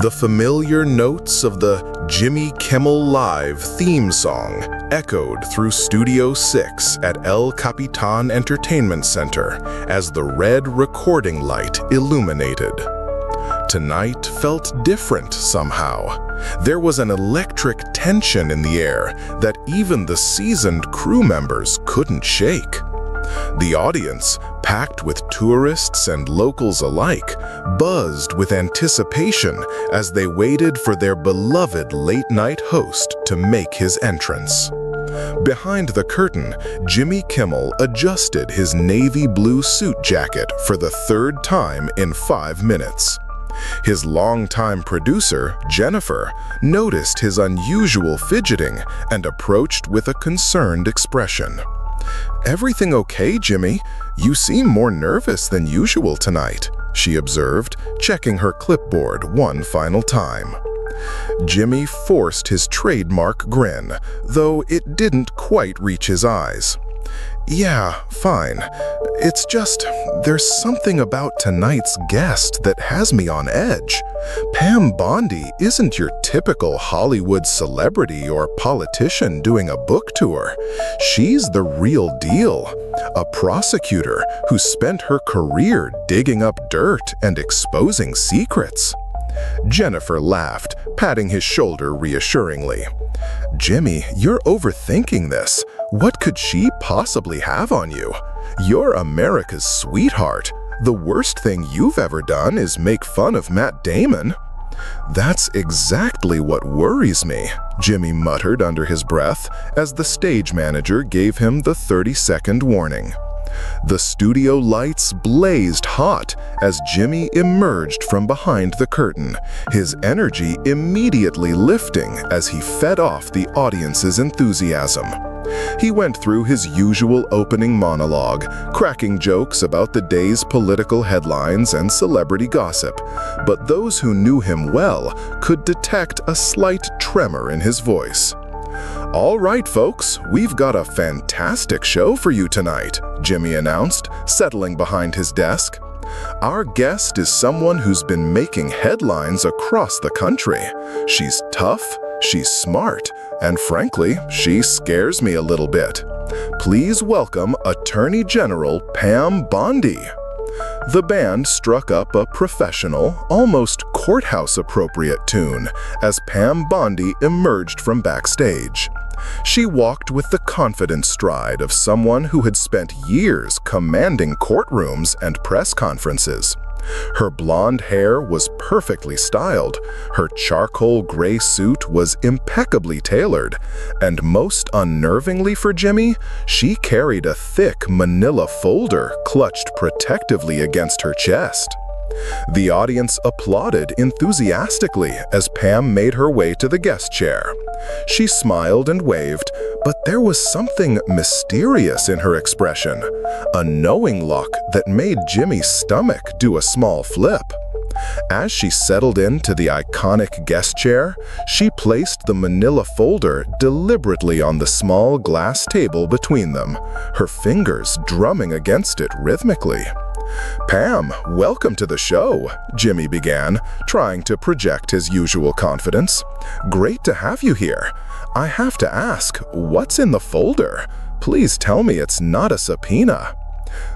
The familiar notes of the Jimmy Kimmel Live theme song echoed through Studio 6 at El Capitan Entertainment Center as the red recording light illuminated. Tonight felt different somehow. There was an electric tension in the air that even the seasoned crew members couldn't shake. The audience, packed with tourists and locals alike, buzzed with anticipation as they waited for their beloved late-night host to make his entrance. Behind the curtain, Jimmy Kimmel adjusted his navy blue suit jacket for the third time in 5 minutes. His longtime producer, Jennifer, noticed his unusual fidgeting and approached with a concerned expression. "Everything okay, Jimmy? You seem more nervous than usual tonight," she observed, checking her clipboard one final time. Jimmy forced his trademark grin, though it didn't quite reach his eyes. "Yeah, fine. It's just, there's something about tonight's guest that has me on edge. Pam Bondi isn't your typical Hollywood celebrity or politician doing a book tour. She's the real deal, a prosecutor who spent her career digging up dirt and exposing secrets." Jennifer laughed, patting his shoulder reassuringly. "Jimmy, you're overthinking this. What could she possibly have on you? You're America's sweetheart. The worst thing you've ever done is make fun of Matt Damon." "That's exactly what worries me," Jimmy muttered under his breath as the stage manager gave him the 30-second warning. The studio lights blazed hot as Jimmy emerged from behind the curtain, his energy immediately lifting as he fed off the audience's enthusiasm. He went through his usual opening monologue, cracking jokes about the day's political headlines and celebrity gossip, but those who knew him well could detect a slight tremor in his voice. "All right, folks, we've got a fantastic show for you tonight," Jimmy announced, settling behind his desk. "Our guest is someone who's been making headlines across the country. She's tough, she's smart, and frankly, she scares me a little bit. Please welcome Attorney General Pam Bondi." The band struck up a professional, almost courthouse-appropriate tune as Pam Bondi emerged from backstage. She walked with the confident stride of someone who had spent years commanding courtrooms and press conferences. Her blonde hair was perfectly styled, her charcoal gray suit was impeccably tailored, and most unnervingly for Jimmy, she carried a thick manila folder clutched protectively against her chest. The audience applauded enthusiastically as Pam made her way to the guest chair. She smiled and waved, but there was something mysterious in her expression, a knowing look that made Jimmy's stomach do a small flip. As she settled into the iconic guest chair, she placed the manila folder deliberately on the small glass table between them, her fingers drumming against it rhythmically. "Pam, welcome to the show," Jimmy began, trying to project his usual confidence. "Great to have you here. I have to ask, what's in the folder? Please tell me it's not a subpoena."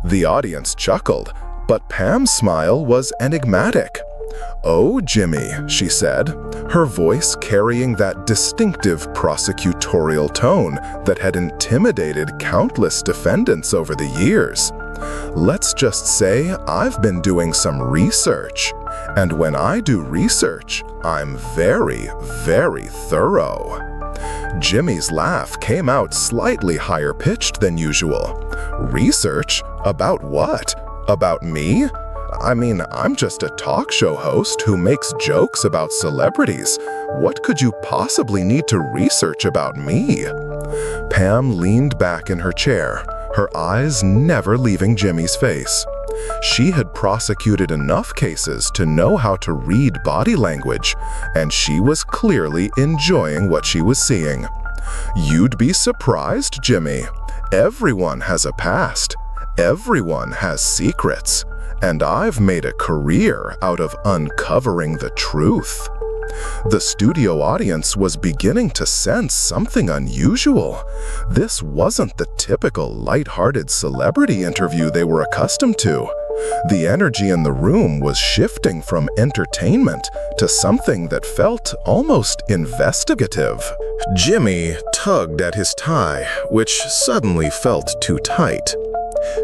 The audience chuckled, but Pam's smile was enigmatic. "Oh, Jimmy," she said, her voice carrying that distinctive prosecutorial tone that had intimidated countless defendants over the years. "Let's just say I've been doing some research, and when I do research, I'm very, very thorough." Jimmy's laugh came out slightly higher-pitched than usual. "Research? About what? About me? I mean, I'm just a talk show host who makes jokes about celebrities. What could you possibly need to research about me?" Pam leaned back in her chair, her eyes never leaving Jimmy's face. She had prosecuted enough cases to know how to read body language, and she was clearly enjoying what she was seeing. "You'd be surprised, Jimmy. Everyone has a past. Everyone has secrets. and I've made a career out of uncovering the truth." The studio audience was beginning to sense something unusual. This wasn't the typical lighthearted celebrity interview they were accustomed to. The energy in the room was shifting from entertainment to something that felt almost investigative. Jimmy tugged at his tie, which suddenly felt too tight.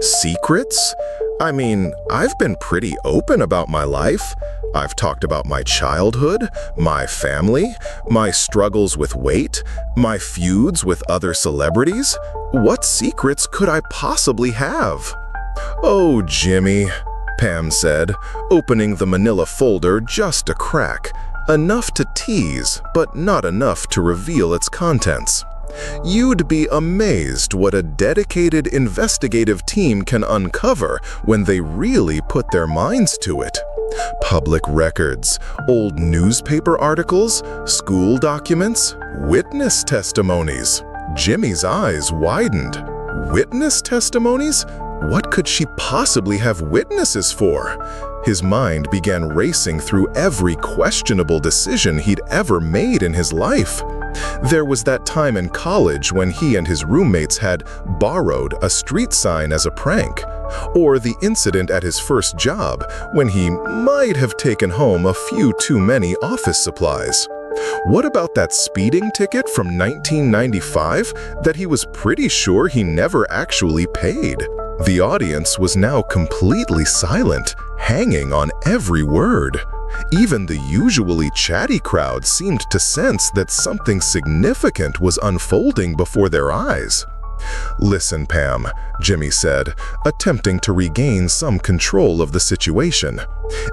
"Secrets? I mean, I've been pretty open about my life. I've talked about my childhood, my family, my struggles with weight, my feuds with other celebrities. What secrets could I possibly have?" "Oh, Jimmy," Pam said, opening the manila folder just a crack, enough to tease, but not enough to reveal its contents. "You'd be amazed what a dedicated investigative team can uncover when they really put their minds to it. Public records, old newspaper articles, school documents, witness testimonies." Jimmy's eyes widened. Witness testimonies? What could she possibly have witnesses for? His mind began racing through every questionable decision he'd ever made in his life. There was that time in college when he and his roommates had borrowed a street sign as a prank, or the incident at his first job when he might have taken home a few too many office supplies. What about that speeding ticket from 1995 that he was pretty sure he never actually paid? The audience was now completely silent, hanging on every word. Even the usually chatty crowd seemed to sense that something significant was unfolding before their eyes. "Listen, Pam," Jimmy said, attempting to regain some control of the situation.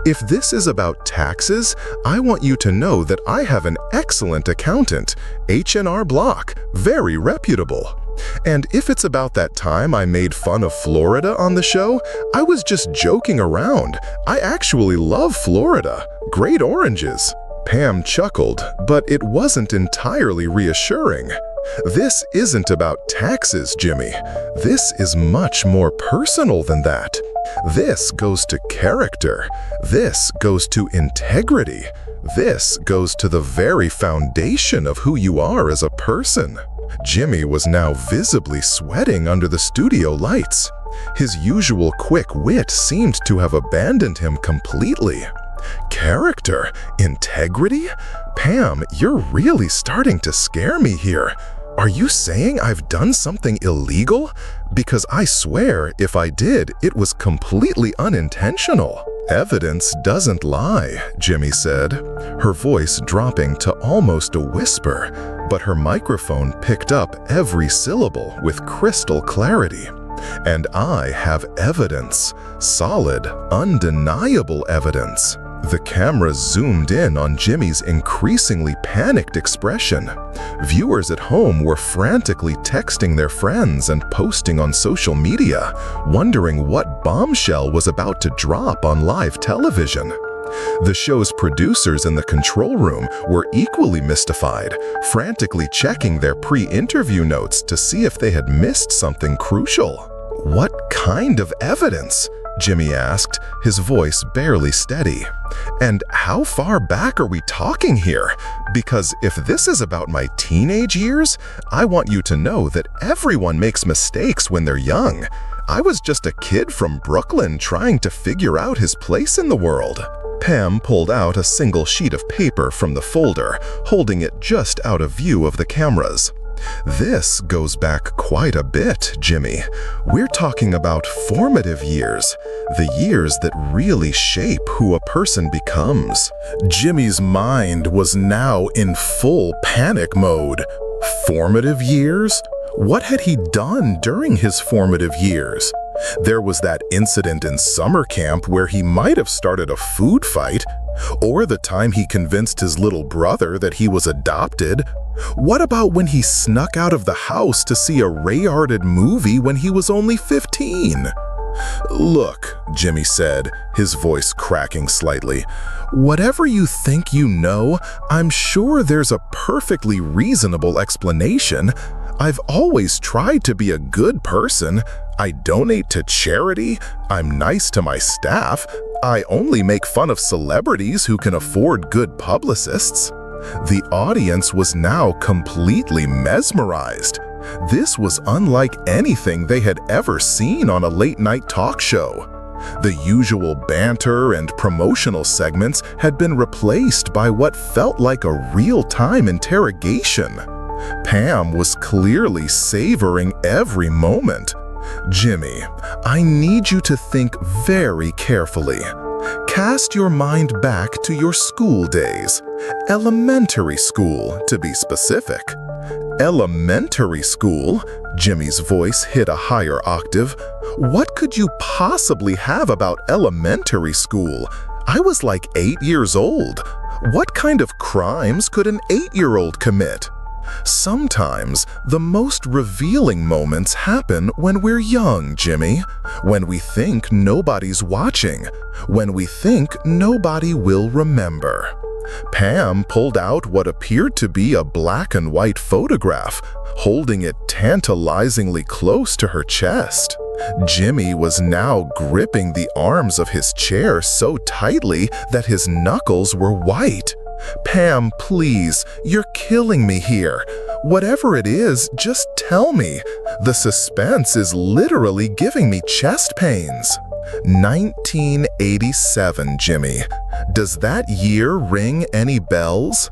"If this is about taxes, I want you to know that I have an excellent accountant, H&R Block, very reputable. And if it's about that time I made fun of Florida on the show, I was just joking around. I actually love Florida. Great oranges." Pam chuckled, but it wasn't entirely reassuring. "This isn't about taxes, Jimmy. This is much more personal than that. This goes to character. This goes to integrity. This goes to the very foundation of who you are as a person." Jimmy was now visibly sweating under the studio lights. His usual quick wit seemed to have abandoned him completely. "Character? Integrity? Pam, you're really starting to scare me here. Are you saying I've done something illegal? Because I swear, if I did, it was completely unintentional." "Evidence doesn't lie," Jimmy said, her voice dropping to almost a whisper, but her microphone picked up every syllable with crystal clarity. "And I have evidence, solid, undeniable evidence." The camera zoomed in on Jimmy's increasingly panicked expression. Viewers at home were frantically texting their friends and posting on social media, wondering what bombshell was about to drop on live television. The show's producers in the control room were equally mystified, frantically checking their pre-interview notes to see if they had missed something crucial. "What kind of evidence?" Jimmy asked, his voice barely steady. "And how far back are we talking here? Because if this is about my teenage years, I want you to know that everyone makes mistakes when they're young. I was just a kid from Brooklyn trying to figure out his place in the world." Pam pulled out a single sheet of paper from the folder, holding it just out of view of the cameras. "This goes back quite a bit, Jimmy. We're talking about formative years, the years that really shape who a person becomes." Jimmy's mind was now in full panic mode. Formative years? What had he done during his formative years? There was that incident in summer camp where he might have started a food fight, or the time he convinced his little brother that he was adopted. What about when he snuck out of the house to see a rated movie when he was only 15? "Look," Jimmy said, his voice cracking slightly, "whatever you think you know, I'm sure there's a perfectly reasonable explanation. I've always tried to be a good person. I donate to charity. I'm nice to my staff. I only make fun of celebrities who can afford good publicists. The audience was now completely mesmerized. This was unlike anything they had ever seen on a late-night talk show. The usual banter and promotional segments had been replaced by what felt like a real-time interrogation. Pam was clearly savoring every moment. Jimmy, I need you to think very carefully. Cast your mind back to your school days. Elementary school, to be specific. Elementary school? Jimmy's voice hit a higher octave. What could you possibly have about elementary school? I was like 8 years old. What kind of crimes could an 8-year-old commit? Sometimes, the most revealing moments happen when we're young, Jimmy. When we think nobody's watching. When we think nobody will remember. Pam pulled out what appeared to be a black and white photograph, holding it tantalizingly close to her chest. Jimmy was now gripping the arms of his chair so tightly that his knuckles were white. Pam, please, you're killing me here. Whatever it is, just tell me. The suspense is literally giving me chest pains. 1987, Jimmy. Does that year ring any bells?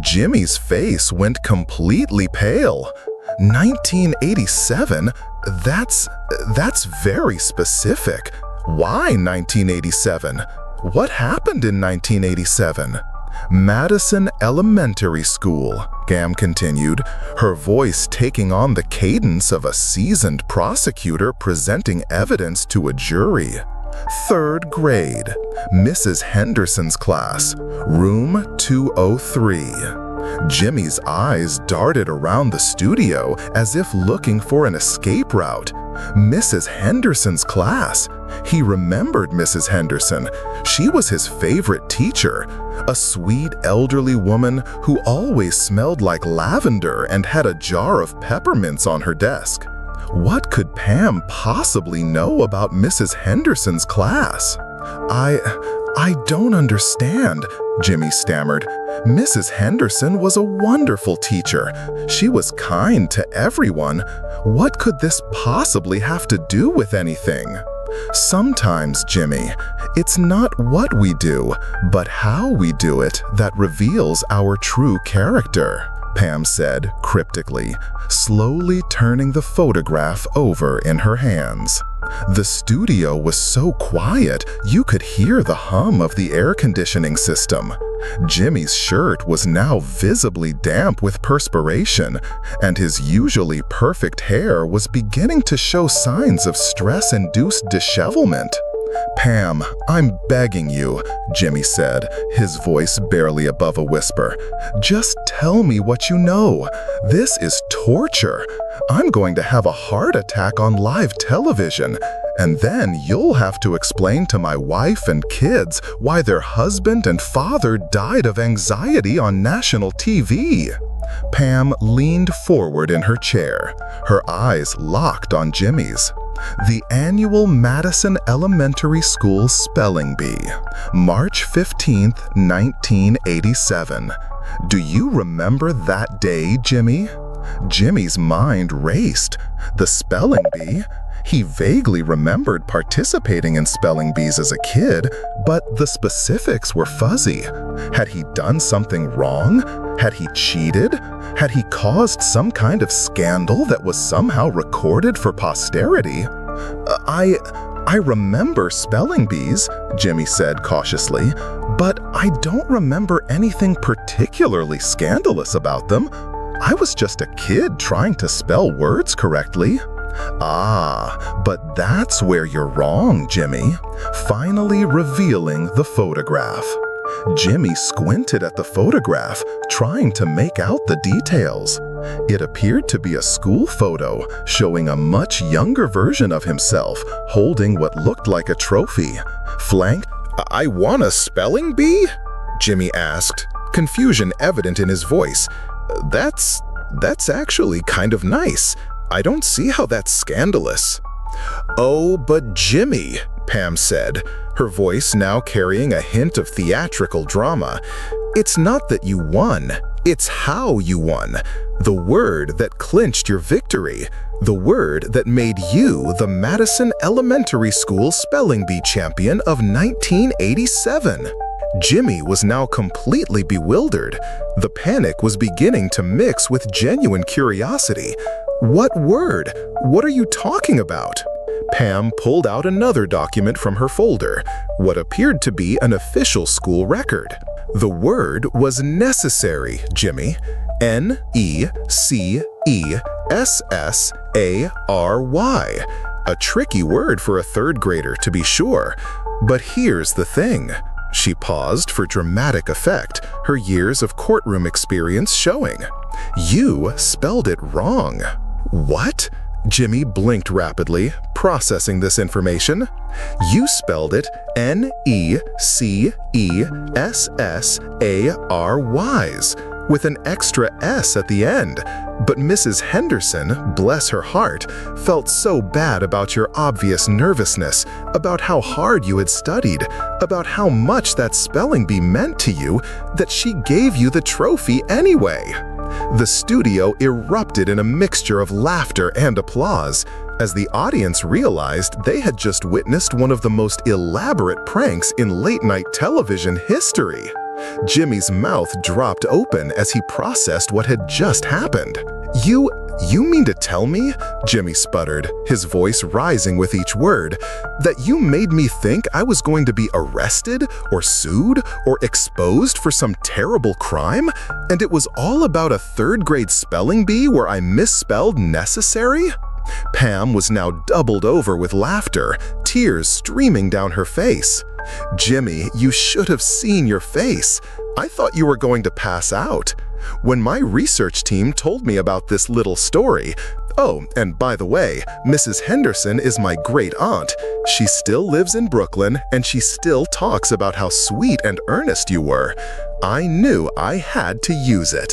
Jimmy's face went completely pale. 1987? That's very specific. Why 1987? What happened in 1987? Madison Elementary School, Pam continued, her voice taking on the cadence of a seasoned prosecutor presenting evidence to a jury. 3rd grade, Mrs. Henderson's class, room 203. Jimmy's eyes darted around the studio as if looking for an escape route. Mrs. Henderson's class. He remembered Mrs. Henderson. She was his favorite teacher, a sweet elderly woman who always smelled like lavender and had a jar of peppermints on her desk. What could Pam possibly know about Mrs. Henderson's class? I don't understand, Jimmy stammered. Mrs. Henderson was a wonderful teacher. She was kind to everyone. What could this possibly have to do with anything? Sometimes, Jimmy, it's not what we do, but how we do it that reveals our true character, Pam said cryptically, slowly turning the photograph over in her hands. The studio was so quiet you could hear the hum of the air conditioning system. Jimmy's shirt was now visibly damp with perspiration, and his usually perfect hair was beginning to show signs of stress-induced dishevelment. Pam, I'm begging you, Jimmy said, his voice barely above a whisper. Just tell me what you know. This is torture. I'm going to have a heart attack on live television, and then you'll have to explain to my wife and kids why their husband and father died of anxiety on national TV. Pam leaned forward in her chair, her eyes locked on Jimmy's. The annual Madison Elementary School Spelling Bee, March 15th, 1987. Do you remember that day, Jimmy? Jimmy's mind raced. The spelling bee? He vaguely remembered participating in spelling bees as a kid, but the specifics were fuzzy. Had he done something wrong? Had he cheated? Had he caused some kind of scandal that was somehow recorded for posterity? I remember spelling bees, Jimmy said cautiously, but I don't remember anything particularly scandalous about them. I was just a kid trying to spell words correctly. Ah, but that's where you're wrong, Jimmy. Finally revealing the photograph. Jimmy squinted at the photograph, trying to make out the details. It appeared to be a school photo, showing a much younger version of himself, holding what looked like a trophy. Flanked. I won a spelling bee? Jimmy asked, confusion evident in his voice. That's actually kind of nice. I don't see how that's scandalous. "Oh, but Jimmy," Pam said, her voice now carrying a hint of theatrical drama, "it's not that you won, it's how you won. The word that clinched your victory. The word that made you the Madison Elementary School Spelling Bee champion of 1987. Jimmy was now completely bewildered. The panic was beginning to mix with genuine curiosity. "What word? What are you talking about?" Pam pulled out another document from her folder, what appeared to be an official school record. The word was necessary, Jimmy. N-E-C-E-S-S-A-R-Y. A tricky word for a third grader, to be sure. But here's the thing. She paused for dramatic effect, her years of courtroom experience showing. "You spelled it wrong." "What?" Jimmy blinked rapidly, processing this information. "You spelled it N-E-C-E-S-S-A-R-Ys, with an extra S at the end. But Mrs. Henderson, bless her heart, felt so bad about your obvious nervousness, about how hard you had studied, about how much that spelling bee meant to you, that she gave you the trophy anyway." The studio erupted in a mixture of laughter and applause, as the audience realized they had just witnessed one of the most elaborate pranks in late-night television history. Jimmy's mouth dropped open as he processed what had just happened. You mean to tell me," Jimmy sputtered, his voice rising with each word, "that you made me think I was going to be arrested or sued or exposed for some terrible crime, and it was all about a third-grade spelling bee where I misspelled necessary?" Pam was now doubled over with laughter, tears streaming down her face. "Jimmy, you should have seen your face. I thought you were going to pass out. When my research team told me about this little story— oh, and by the way, Mrs. Henderson is my great-aunt. She still lives in Brooklyn, and she still talks about how sweet and earnest you were. I knew I had to use it."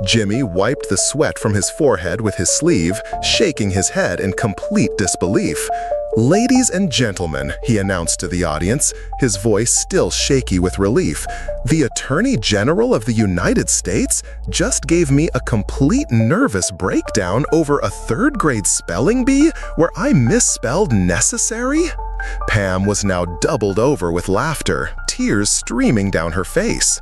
Jimmy wiped the sweat from his forehead with his sleeve, shaking his head in complete disbelief. "Ladies and gentlemen," he announced to the audience, his voice still shaky with relief, "the Attorney General of the United States just gave me a complete nervous breakdown over a third-grade spelling bee where I misspelled necessary?" Pam was now doubled over with laughter, tears streaming down her face.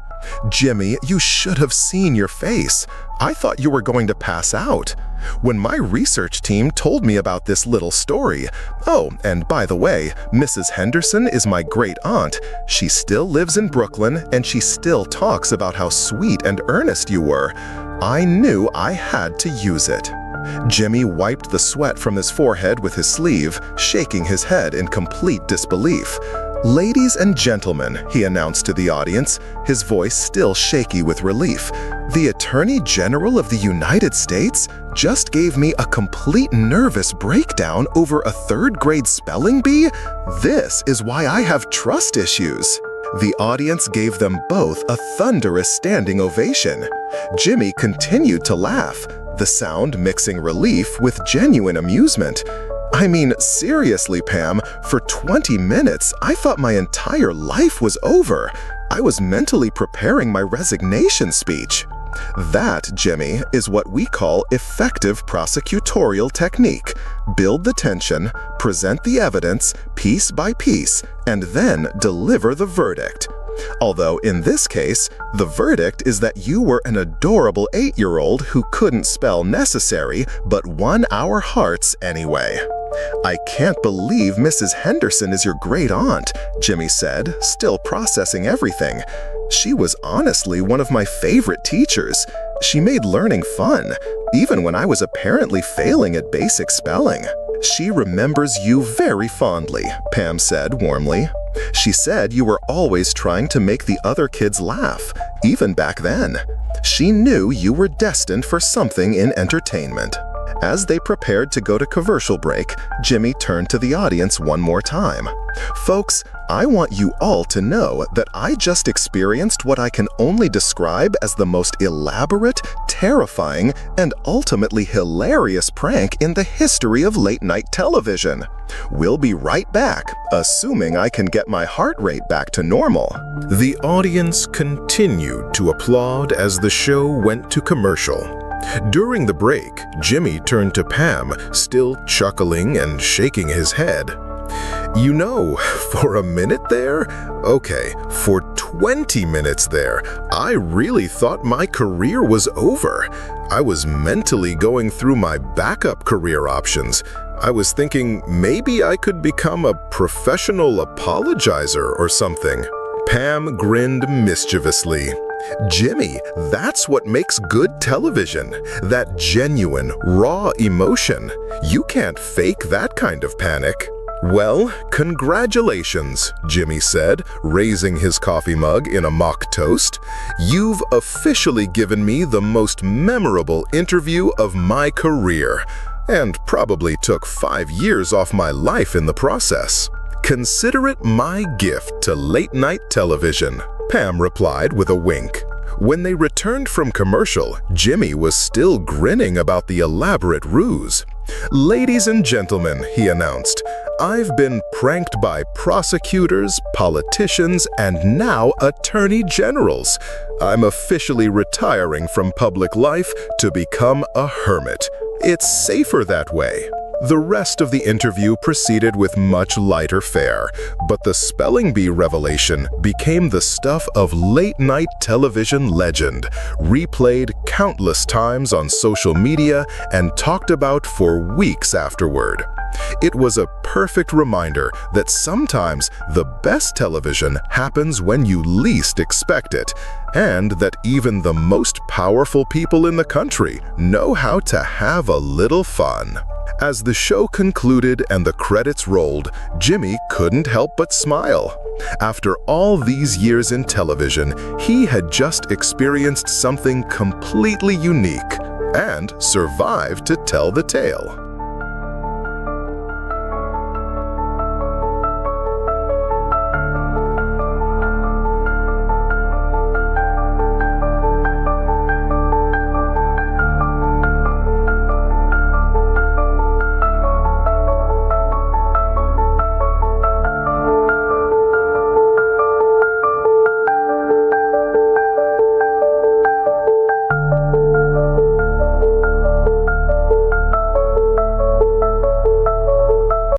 "Jimmy, you should have seen your face. I thought you were going to pass out. When my research team told me about this little story— oh, and by the way, Mrs. Henderson is my great-aunt. She still lives in Brooklyn, and she still talks about how sweet and earnest you were. I knew I had to use it." Jimmy wiped the sweat from his forehead with his sleeve, shaking his head in complete disbelief. "Ladies and gentlemen," he announced to the audience, his voice still shaky with relief, "the Attorney General of the United States just gave me a complete nervous breakdown over a third-grade spelling bee? This is why I have trust issues." The audience gave them both a thunderous standing ovation. Jimmy continued to laugh, the sound mixing relief with genuine amusement. "I mean, seriously, Pam, for 20 minutes, I thought my entire life was over. I was mentally preparing my resignation speech." That, Jimmy, is what we call effective prosecutorial technique. Build the tension, present the evidence piece by piece, and then deliver the verdict. Although in this case, the verdict is that you were an adorable 8-year-old who couldn't spell necessary but won our hearts anyway. "I can't believe Mrs. Henderson is your great-aunt," Jimmy said, still processing everything. "She was honestly one of my favorite teachers. She made learning fun, even when I was apparently failing at basic spelling." "She remembers you very fondly," Pam said warmly. "She said you were always trying to make the other kids laugh, even back then. She knew you were destined for something in entertainment." As they prepared to go to commercial break, Jimmy turned to the audience one more time. "Folks, I want you all to know that I just experienced what I can only describe as the most elaborate, terrifying, and ultimately hilarious prank in the history of late-night television. We'll be right back, assuming I can get my heart rate back to normal." The audience continued to applaud as the show went to commercial. During the break, Jimmy turned to Pam, still chuckling and shaking his head. "You know, for a minute there? Okay, for 20 minutes there, I really thought my career was over. I was mentally going through my backup career options. I was thinking maybe I could become a professional apologizer or something." Pam grinned mischievously. "Jimmy, that's what makes good television. That genuine, raw emotion. You can't fake that kind of panic." "Well, congratulations," Jimmy said, raising his coffee mug in a mock toast. "You've officially given me the most memorable interview of my career, and probably took 5 years off my life in the process. Consider it my gift to late-night television," Pam replied with a wink. When they returned from commercial, Jimmy was still grinning about the elaborate ruse. "Ladies and gentlemen," he announced, "I've been pranked by prosecutors, politicians, and now attorney generals. I'm officially retiring from public life to become a hermit. It's safer that way." The rest of the interview proceeded with much lighter fare, but the spelling bee revelation became the stuff of late-night television legend, replayed countless times on social media and talked about for weeks afterward. It was a perfect reminder that sometimes the best television happens when you least expect it, and that even the most powerful people in the country know how to have a little fun. As the show concluded and the credits rolled, Jimmy couldn't help but smile. After all these years in television, he had just experienced something completely unique and survived to tell the tale.